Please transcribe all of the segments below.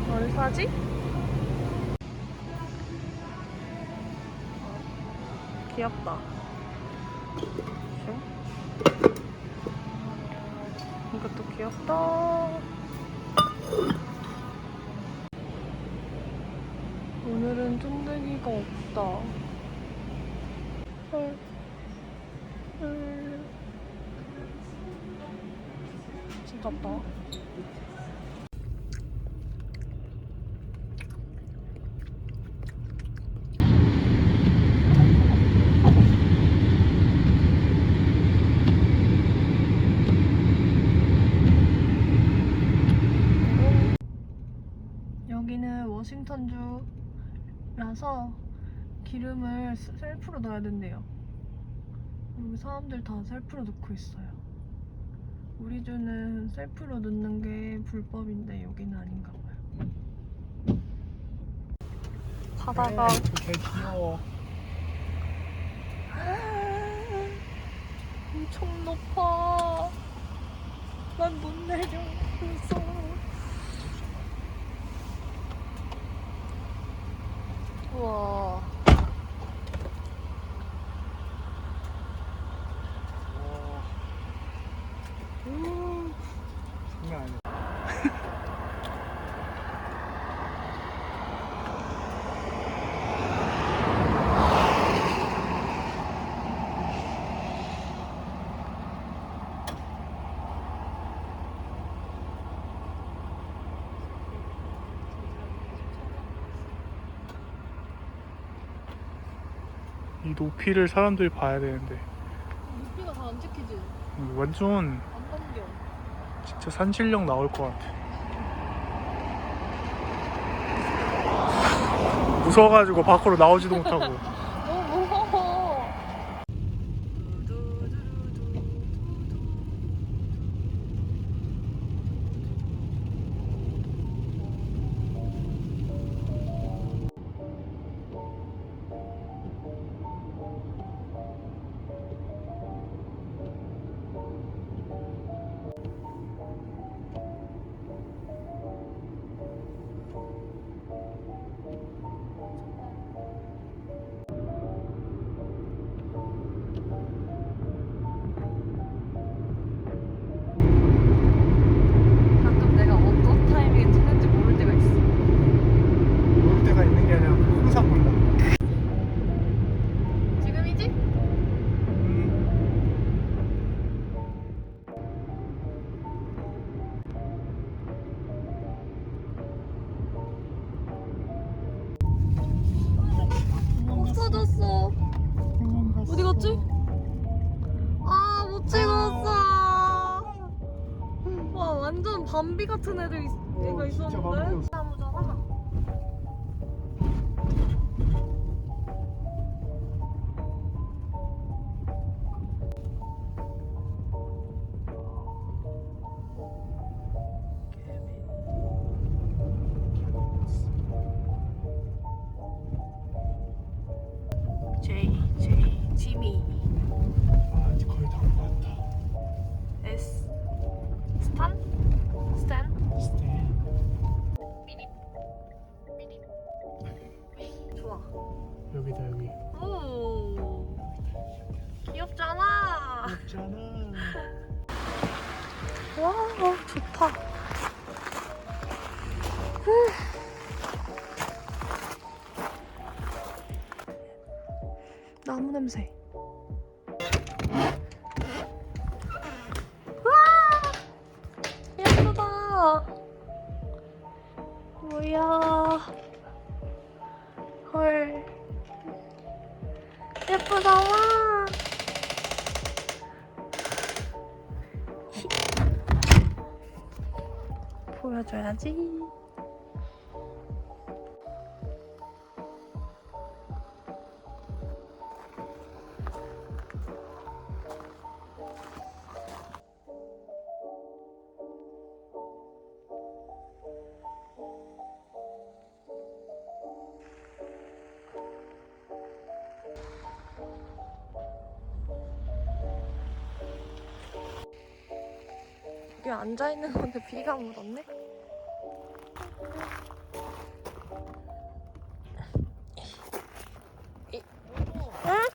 뭘 사지? 귀엽다. 이것도 귀엽다. 오늘은 쫀득이가 없다. 헐. 진짜다. 여기는 워싱턴주라서 기름을 셀프로 넣어야 된대요. 여기 사람들 다 셀프로 넣고 있어요. 우리 주는 셀프로 넣는 게 불법인데 여기는 아닌가 봐요. 바다가 개 귀여워. 엄청 높아. 난 못 내려. 무서워. 우와. 장난 아니야. 이 높이를 사람들이 봐야 되는데 높이가 다 안 찍히지? 완전 안 넘겨. 진짜 산신령 나올 것 같아. 무서워가지고 밖으로 나오지도 못하고. 너무 무서워. 가끔 내가 어떤 타이밍에 찍는지 모를 때가 있어. 모를 때가 있는 게 아니라 항상 몰라. 지금이지? 없어졌어. 어디 갔지? 아, 못 찍었어. 와, 완전 밤비 같은 애가 진짜 있었는데? 밤비였어. 나무잖아. 지미. 아, 이제 거의 다 온 것 같다. S. 스탄? 스탠? 좋아. 여기다 여기. 오. 귀엽잖아. 없잖아. 와, 좋다. 나무 냄새. 와, 예쁘다. 뭐야? 헐, 예쁘다. 와. 보여줘야지. 여기 앉아있는 건데 비가 묻었네?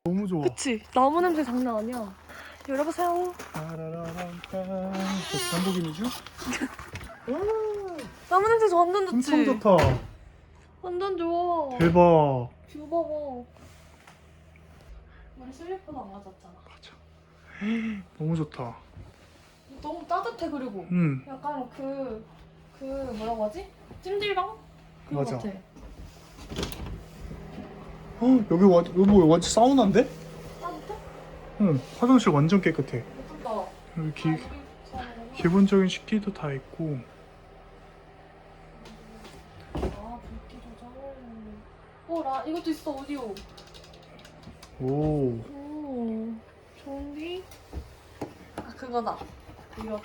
너무 좋아. 그치? 나무 냄새 장난 아니야. 열어보세요. 따라라란딴. lamborghini죠? 나무 냄새 완전 좋지? 엄청 좋다. 완전 좋아. 대박. 뷰 봐봐. 우리 슬리퍼도 안 가졌잖아. 맞아. 너무 좋다. 너무 따뜻해. 그리고 약간 그 뭐라고 하지? 찜질방? 그거 맞아. 같아. 여기 완전 사우나인데? 따뜻해? 응. 화장실 완전 깨끗해. 예쁘다. 여기 기본적인 식기도 다 있고. 아, 불기 조절. 이것도 있어. 오디오. 오. 좋은데? 그거다. 그거.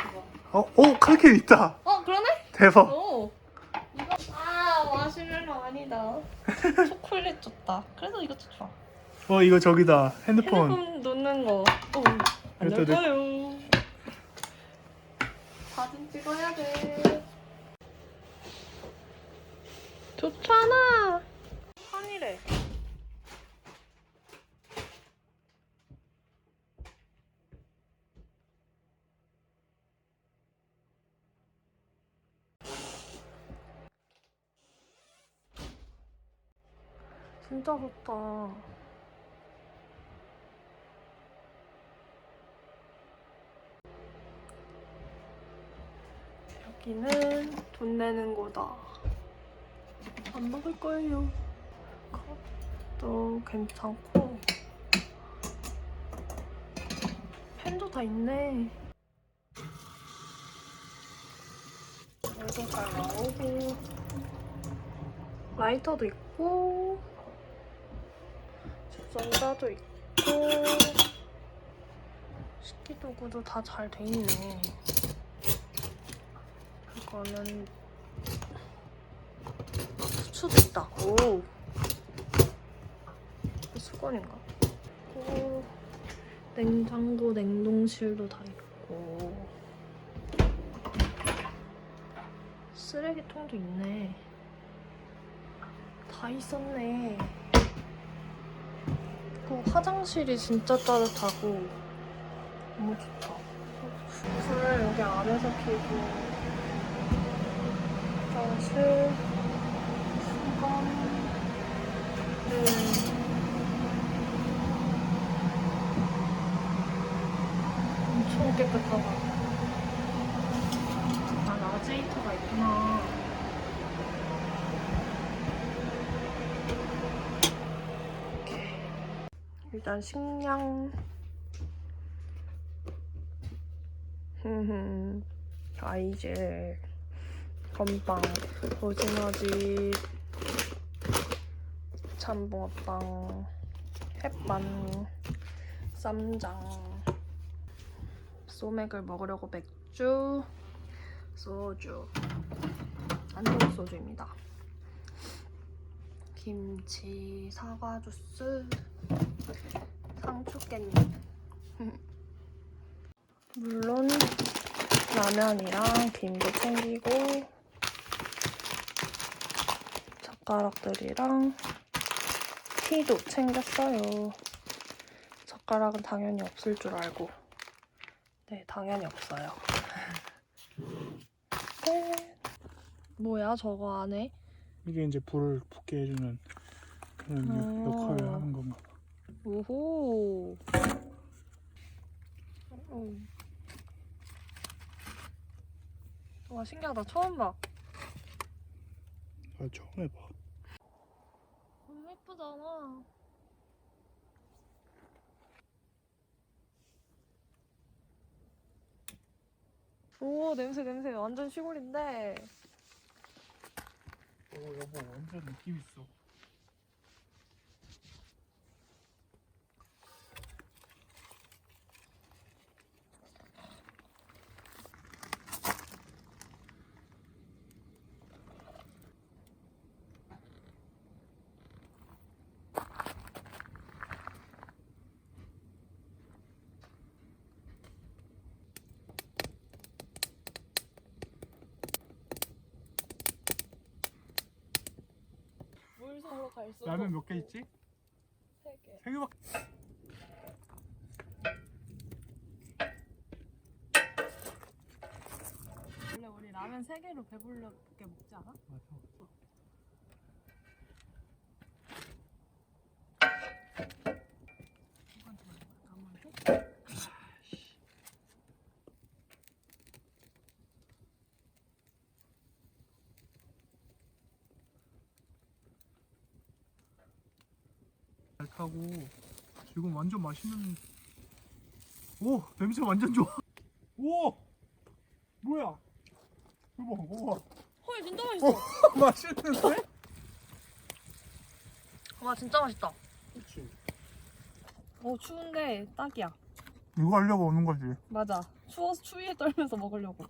칼길 있다. 그러네? 대박. 이거 마시멜로 아니다. 초콜릿 줬다. 그래도 이것도 좋아. 이거 저기다. 핸드폰. 핸드폰 놓는 거. 안 일단 열까요? 사진 찍어야 돼. 좋잖아. 산이래. 진짜 좋다. 여기는 돈 내는 거다. 안 먹을 거예요. 컵도 괜찮고 펜도 다 있네. 물도 잘 나오고 라이터도 있고 주전자도 있고 식기도구도 다 잘 돼 있네. 이거는 수도 있다. 오, 수건인가? 오, 냉장고, 냉동실도 다 있고 쓰레기통도 있네. 다 있었네. 그 화장실이 진짜 따뜻하고 너무 좋다. 불을 여기 안에서 켜고 화장실, 수건, 엄청 깨끗하다. 라지에이터가 있구나. 일단 식량. 아이젤, 건빵, 로지너집, 참붕어빵, 햇반, 쌈장, 소맥을 먹으려고 맥주, 소주, 안동 소주입니다. 김치, 사과 주스, 상추 깻잎. 물론 라면이랑 김도 챙기고 젓가락들이랑 티도 챙겼어요. 젓가락은 당연히 없을 줄 알고. 네, 당연히 없어요. 네. 뭐야 저거 안에? 이게 이제 불을 붙게 해주는 그런 역할을 하는 건가 봐. 오호. 와, 신기하다. 처음 봐. 처음 해봐. 너무 예쁘잖아. 오, 냄새. 완전 시골인데 여보 완전 느낌 있어. 물성으로 갈 수. 라면 몇 개 있지? 3개. 3개밖에. 원래 우리 라면 3개로 배불르게 먹지 않아? 맞아. 잘 타고 지금 완전 맛있는. 오 냄새 완전 좋아. 오 뭐야? 여보 먹어. 헐 진짜 맛있어. 맛있는데? 와 진짜 맛있다. 그렇지. 추운데 딱이야. 이거 하려고 오는 거지. 맞아. 추워서 추위에 떨면서 먹으려고.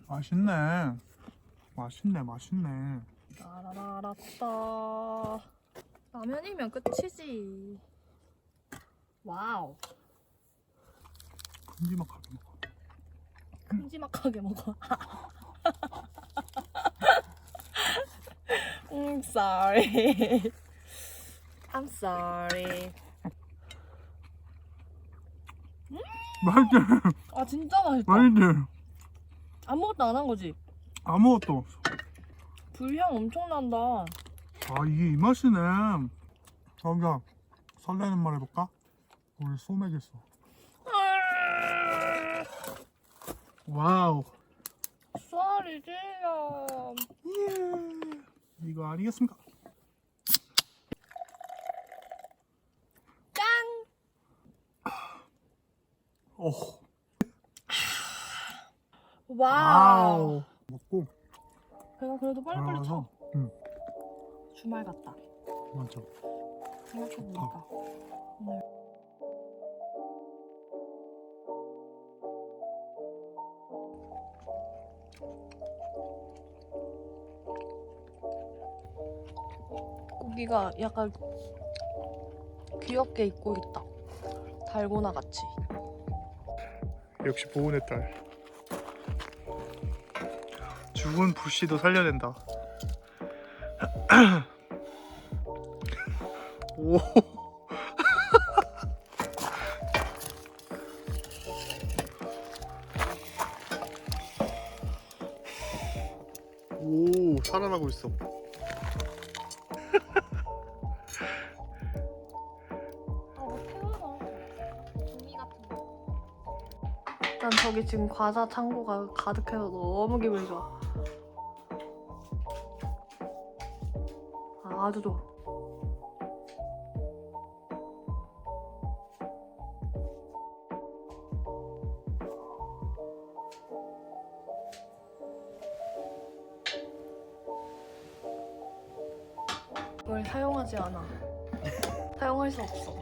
맛있네. 맛있네. 라라라라따. 라면이면 끝이지. 와우. 큼지막하게 먹어. 큼지막하게 먹어. sorry. I'm sorry. 맛있지? 아 진짜 맛있다. 맛있지? 아무것도 안 한 거지? 아무것도 없어. 불향 엄청 난다. 아 이게 이 맛이네. 자기야 설레는 말 해볼까? 우리 소맥 있어. 와우. 쌀이 질려. 예. 이거 아니겠습니까? 짠! 오. 와우. 먹고 배가 그래도 빨리빨리 차. 나가서. 응. 주말 같다. 맞아. 생각해보니까. 오늘. 고기가 약간 귀엽게 입고 있다. 달고나 같이. 역시 보은의 딸. 죽은 부시도 살려낸다. 오. 오 살아나고 있어. 난 저기 지금 과자 창고가 가득해서 너무 기분이 좋아. 아주 좋아. 이걸 사용하지 않아. 사용할 수 없어.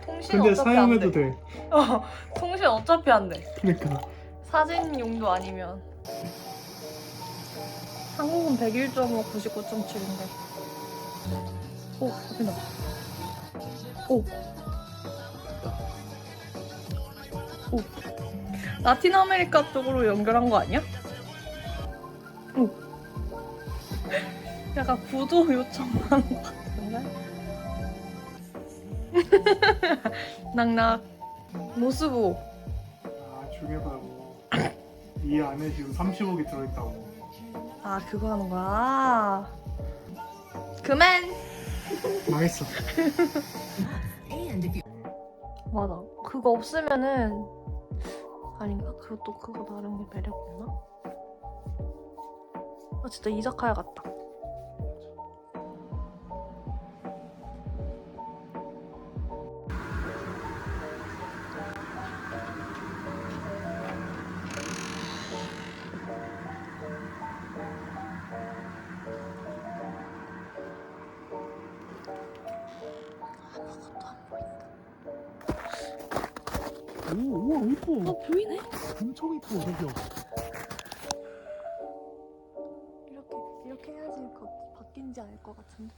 통신 근데 어차피 안 사용해도 돼. 돼. 통신 어차피 안 돼. 그러니까. 사진용도 아니면. 한국은 101.5, 99.7인데. 오, 잡힌다. 오. 오. 라틴 아메리카 쪽으로 연결한 거 아니야? 오. 약간 구도 요청한 거 같은데? 낙낙. 모스부. 아 중요하다고. 이 안에 지금 30억이 들어있다고. 아, 그거 하는 거야? 그만! 망했어. 맞아. 그거 없으면은 아닌가? 그것도 그거 다른 게 매력 없나? 아 진짜 이자카야 같다. 오, 우와, 이뻐. 보이네? 엄청 이뻐, 저기요. 이렇게 해야지 바뀐지 알 것 같은데.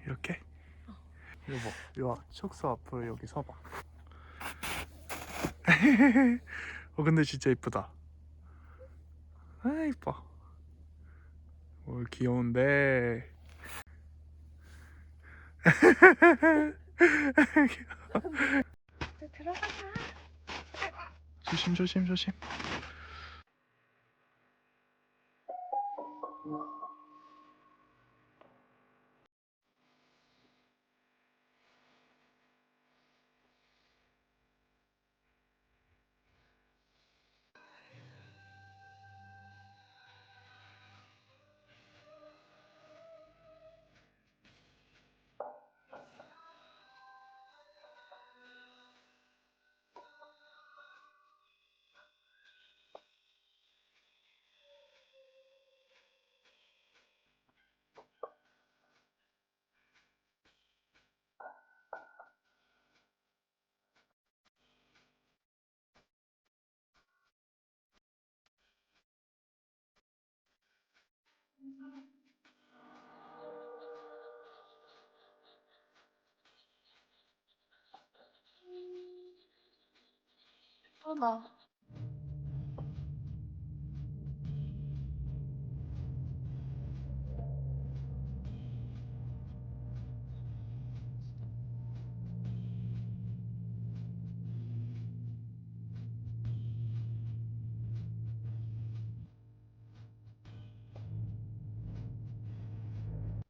이렇게? 여보, 요 축소 앞으로 여기 서봐. 근데 진짜 이쁘다. 아, 이뻐. 귀여운데. 들어가자. 조심, 조심, 조심. 예쁘다.